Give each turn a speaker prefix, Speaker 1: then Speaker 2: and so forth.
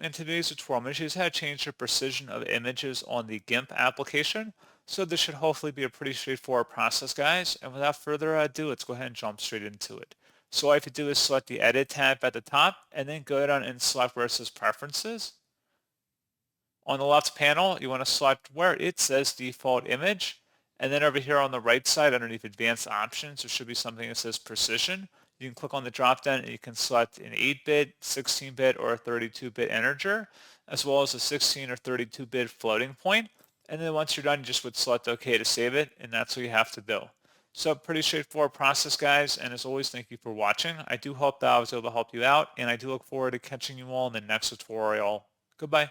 Speaker 1: In today's tutorial, I'm going to show you how to change the precision of images on the GIMP application. So this should hopefully be a pretty straightforward process, guys. And without further ado, let's go ahead and jump straight into it. So all you have to do is select the Edit tab at the top, and then go down and select where it says Preferences. On the left panel, you want to select where it says Default Image. And then over here on the right side, underneath Advanced Options, there should be something that says Precision. You can click on the drop down and you can select an 8-bit, 16-bit, or a 32-bit integer, as well as a 16 or 32-bit floating point. And then once you're done, you just would select OK to save it, and that's what you have to do. So pretty straightforward process, guys, and as always, thank you for watching. I do hope that I was able to help you out, and I do look forward to catching you all in the next tutorial. Goodbye.